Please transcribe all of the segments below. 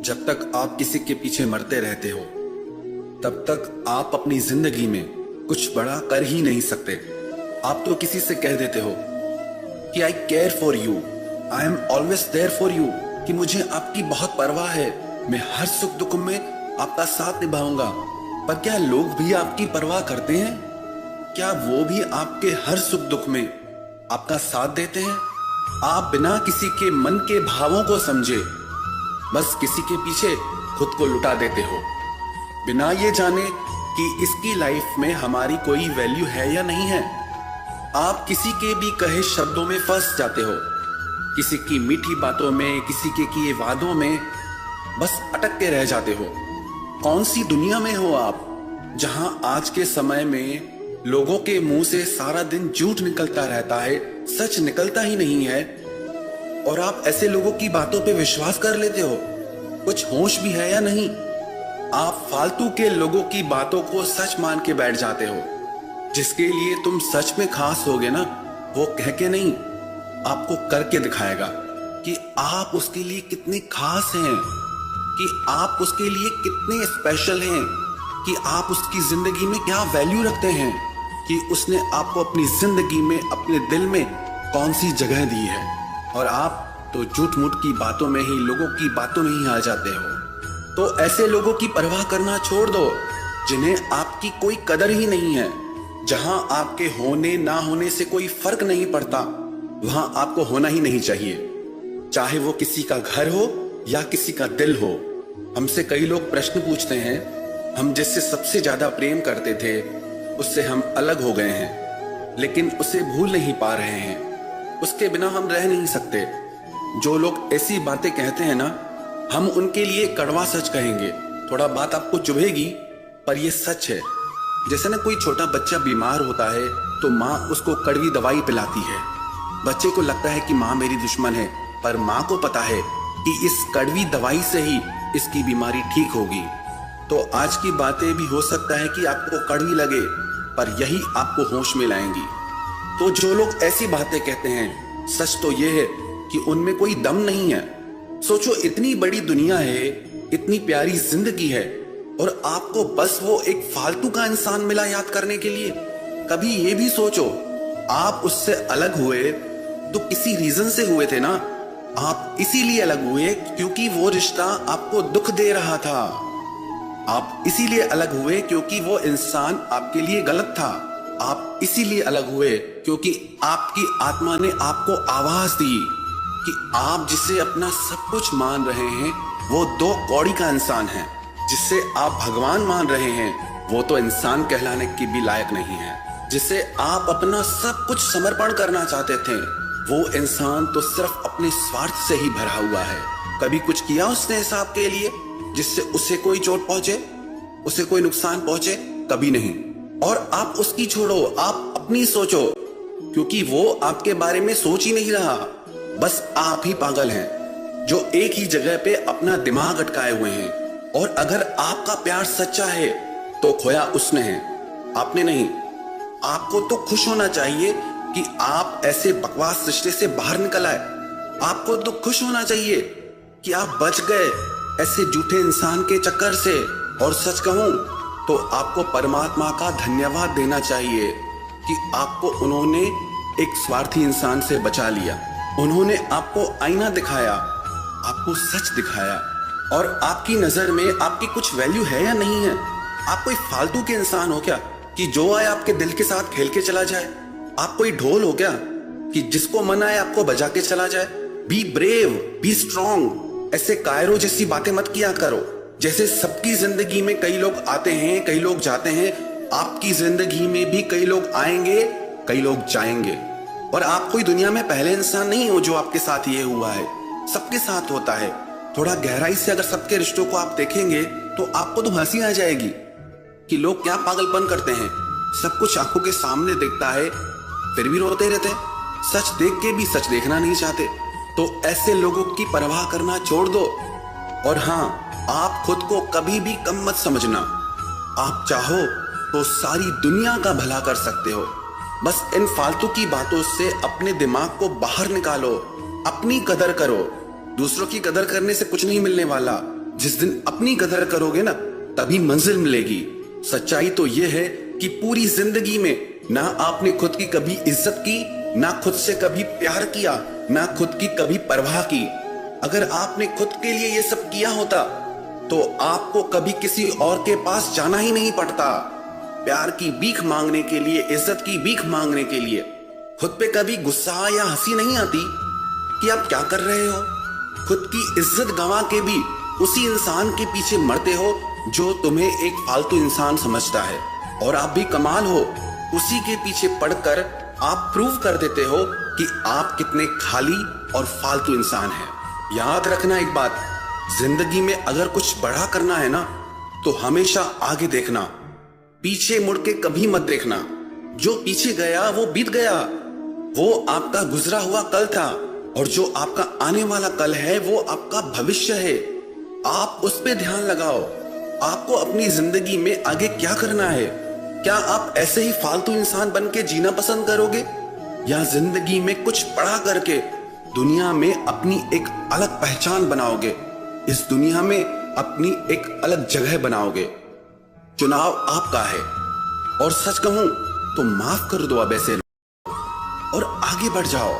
जब तक आप किसी के पीछे मरते रहते हो तब तक आप अपनी जिंदगी में कुछ बड़ा कर ही नहीं सकते। आप तो किसी से कह देते हो कि I care for you, I am always there for you, कि मुझे आपकी बहुत परवाह है, मैं हर सुख दुख में आपका साथ निभाऊंगा। पर क्या लोग भी आपकी परवाह करते हैं? क्या वो भी आपके हर सुख दुख में आपका साथ देते हैं? आप बिना किसी के मन के भावों को समझे बस किसी के पीछे खुद को लुटा देते हो, बिना ये जाने कि इसकी लाइफ में हमारी कोई वैल्यू है या नहीं है। आप किसी के भी कहे शब्दों में फंस जाते हो, किसी की मीठी बातों में, किसी के किए वादों में बस अटक के रह जाते हो। कौन सी दुनिया में हो आप, जहां आज के समय में लोगों के मुंह से सारा दिन झूठ निकलता रहता है, सच निकलता ही नहीं है, और आप ऐसे लोगों की बातों पे विश्वास कर लेते हो? कुछ होश भी है या नहीं? आप फालतू के लोगों की बातों को सच मान के बैठ जाते हो। जिसके लिए तुम सच में खास होगे ना, वो कह के नहीं, आपको करके दिखाएगा कि आप उसके लिए कितने खास हैं, कि आप उसके लिए कितने स्पेशल हैं, कि आप उसकी जिंदगी में क्या वैल्यू रखते हैं, कि उसने आपको अपनी जिंदगी में, अपने दिल में कौन सी जगह दी है। और आप तो झूठ मूठ की बातों में ही, लोगों की बातों में ही आ जाते हो। तो ऐसे लोगों की परवाह करना छोड़ दो जिन्हें आपकी कोई कदर ही नहीं है। जहां आपके होने ना होने से कोई फर्क नहीं पड़ता, वहां आपको होना ही नहीं चाहिए, चाहे वो किसी का घर हो या किसी का दिल हो। हमसे कई लोग प्रश्न पूछते हैं, हम जिससे सबसे ज्यादा प्रेम करते थे उससे हम अलग हो गए हैं, लेकिन उसे भूल नहीं पा रहे हैं, उसके बिना हम रह नहीं सकते। जो लोग ऐसी बातें कहते हैं ना, हम उनके लिए कड़वा सच कहेंगे। थोड़ा बात आपको चुभेगी पर यह सच है। जैसे ना कोई छोटा बच्चा बीमार होता है तो माँ उसको कड़वी दवाई पिलाती है। बच्चे को लगता है कि माँ मेरी दुश्मन है, पर माँ को पता है कि इस कड़वी दवाई से ही इसकी बीमारी ठीक होगी। तो आज की बातें भी हो सकता है कि आपको कड़वी लगे, पर यही आपको होश में लाएंगी। तो जो लोग ऐसी बातें कहते हैं, सच तो यह है कि उनमें कोई दम नहीं है। सोचो, इतनी बड़ी दुनिया है, इतनी प्यारी जिंदगी है, और आपको बस वो एक फालतू का इंसान मिला याद करने के लिए। कभी ये भी सोचो, आप उससे अलग हुए तो किसी रीजन से हुए थे ना। आप इसीलिए अलग हुए क्योंकि वो रिश्ता आपको दुख दे रहा था। आप इसीलिए अलग हुए क्योंकि वो इंसान आपके लिए गलत था। आप इसीलिए अलग हुए क्योंकि आपकी आत्मा ने आपको आवाज दी कि आप जिसे अपना सब कुछ मान रहे हैं वो दो कौड़ी का इंसान है। जिसे आप भगवान मान रहे हैं वो तो इंसान कहलाने की भी लायक नहीं है। जिसे आप अपना सब कुछ समर्पण करना चाहते थे वो इंसान तो सिर्फ अपने स्वार्थ से ही भरा हुआ है। कभी कुछ किया उसने हिसाब के लिए जिससे उसे कोई चोट पहुंचे, उसे कोई नुकसान पहुंचे? कभी नहीं। और आप उसकी छोड़ो, आप अपनी सोचो, क्योंकि वो आपके बारे में सोच ही नहीं रहा। बस आप ही पागल हैं जो एक ही जगह पे अपना दिमाग अटकाए हुए हैं। और अगर आपका प्यार सच्चा है तो खोया उसने है, आपने नहीं। आपको तो खुश होना चाहिए कि आप ऐसे बकवास रिश्ते से बाहर निकल आए। आपको तो खुश होना चाहिए कि आप बच गए ऐसे झूठे इंसान के चक्कर से। और सच कहूं तो आपको परमात्मा का धन्यवाद देना चाहिए कि आपको उन्होंने एक स्वार्थी इंसान से बचा लिया। उन्होंने आपको आईना दिखाया, आपको सच दिखाया, और आपकी नजर में आपकी कुछ वैल्यू है या नहीं है? आप कोई फालतू के इंसान हो क्या कि जो आए आपके दिल के साथ खेल के चला जाए? आप कोई ढोल हो क्या कि जिसको मन आए आपको बजा के चला जाए? Be brave, be strong. ऐसे कायरों जैसी बातें मत किया करो। जैसे सबकी जिंदगी में कई लोग आते हैं, कई लोग जाते हैं, आपकी जिंदगी में भी कई लोग आएंगे, कई लोग जाएंगे। और आप कोई दुनिया में पहले इंसान नहीं हो जो आपके साथ ये हुआ है। सबके साथ होता है। थोड़ा गहराई से अगर सबके रिश्तों को आप देखेंगे तो आपको तो हंसी आ जाएगी कि लोग क्या पागलपन करते हैं। सब कुछ आंखों के सामने दिखता है फिर भी रोते रहते हैं। सच देख के भी सच देखना नहीं चाहते। तो ऐसे लोगों की परवाह करना छोड़ दो। और हाँ, आप खुद को कभी भी कम मत समझना। आप चाहो तो सारी दुनिया का भला कर सकते हो। बस इन फालतू की बातों से अपने दिमाग को बाहर निकालो अपनी कदर करो। दूसरों की कदर करने से कुछ नहीं मिलने वाला। जिस दिन अपनी कदर करोगे ना, तभी मंजिल मिलेगी। सच्चाई तो यह है कि पूरी जिंदगी में ना आपने खुद की कभी इज्जत की, ना खुद से कभी प्यार किया, ना खुद की कभी परवाह की। अगर आपने खुद के लिए ये सब किया होता तो आपको कभी किसी और के पास जाना ही नहीं पड़ता। प्यार की भीख मांगने के लिए, इज्जत की भीख मांगने के लिए खुद पे कभी गुस्सा या हंसी नहीं आती कि आप क्या कर रहे हो। खुद की इज्जत गंवा के भी उसी इंसान के पीछे मरते हो जो तुम्हें एक फालतू इंसान समझता है। और आप भी कमाल हो, उसी के पीछे पड़कर आप प्रूव कर देते हो कि आप कितने खाली और फालतू इंसान हैं। याद रखना एक बात, जिंदगी में अगर कुछ बड़ा करना है ना, तो हमेशा आगे देखना, पीछे मुड़ के कभी मत देखना। जो पीछे गया वो बीत गया, वो आपका गुजरा हुआ कल था, और जो आपका आने वाला कल है वो आपका भविष्य है। आप उस पे ध्यान लगाओ। आपको अपनी जिंदगी में आगे क्या करना है? क्या आप ऐसे ही फालतू इंसान बन के जीना पसंद करोगे, या जिंदगी में कुछ बड़ा करके दुनिया में अपनी एक अलग पहचान बनाओगे, इस दुनिया में अपनी एक अलग जगह बनाओगे? चुनाव आपका है। और सच कहूं तो माफ कर दो अब ऐसे और आगे बढ़ जाओ।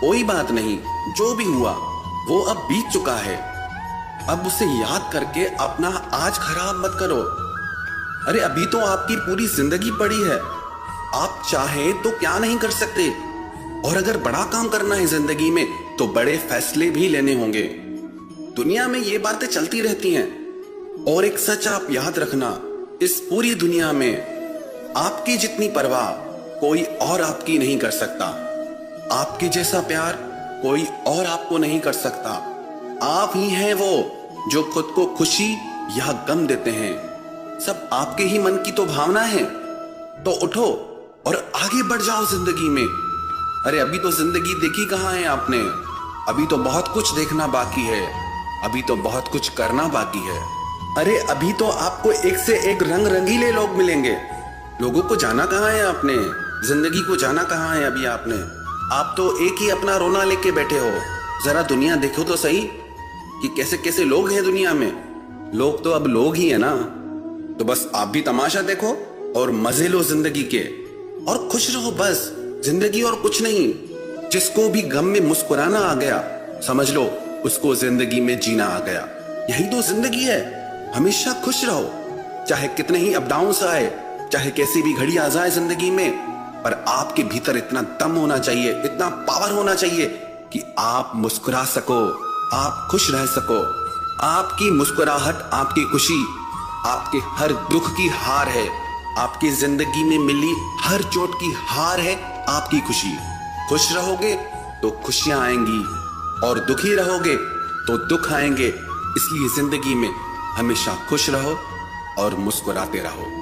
कोई बात नहीं, जो भी हुआ वो अब बीत चुका है। अब उसे याद करके अपना आज खराब मत करो। अरे अभी तो आपकी पूरी जिंदगी पड़ी है। आप चाहे तो क्या नहीं कर सकते। और अगर बड़ा काम करना है जिंदगी में तो बड़े फैसले भी लेने होंगे। दुनिया में ये बातें चलती रहती हैं। और एक सच आप याद रखना, इस पूरी दुनिया में आपकी जितनी परवाह कोई और आपकी नहीं कर सकता। आपके जैसा प्यार कोई और आपको नहीं कर सकता। आप ही हैं वो जो खुद को खुशी या गम देते हैं। सब आपके ही मन की तो भावना है। तो उठो और आगे बढ़ जाओ जिंदगी में। अरे अभी तो जिंदगी देखी कहां है आपने। अभी तो बहुत कुछ देखना बाकी है। अभी तो बहुत कुछ करना बाकी है। अरे अभी तो आपको एक से एक रंग रंगीले लोग मिलेंगे। लोगों को जाना कहां है आपने, जिंदगी को जाना कहां है अभी आपने। आप तो एक ही अपना रोना लेके बैठे हो। जरा दुनिया देखो तो सही कि कैसे कैसे लोग हैं दुनिया में। लोग तो अब लोग ही है ना। तो बस आप भी तमाशा देखो और मजे लो जिंदगी के, और खुश रहो बस। जिंदगी और कुछ नहीं। जिसको भी गम में मुस्कुराना आ गया, समझ लो उसको जिंदगी में जीना आ गया। यही तो जिंदगी है। हमेशा खुश रहो, चाहे कितने ही अप डाउन्स आए, चाहे कैसी भी घड़ी आ जाए जिंदगी में, पर आपके भीतर इतना दम होना चाहिए, इतना पावर होना चाहिए कि आप मुस्कुरा सको, आप खुश रह सको। आपकी मुस्कुराहट आपकी खुशी, आपके हर दुख की हार है। आपकी जिंदगी में मिली हर चोट की हार है आपकी खुशी। खुश रहोगे तो खुशियां आएंगी, और दुखी रहोगे तो दुख आएंगे। इसलिए जिंदगी में हमेशा खुश रहो और मुस्कुराते रहो।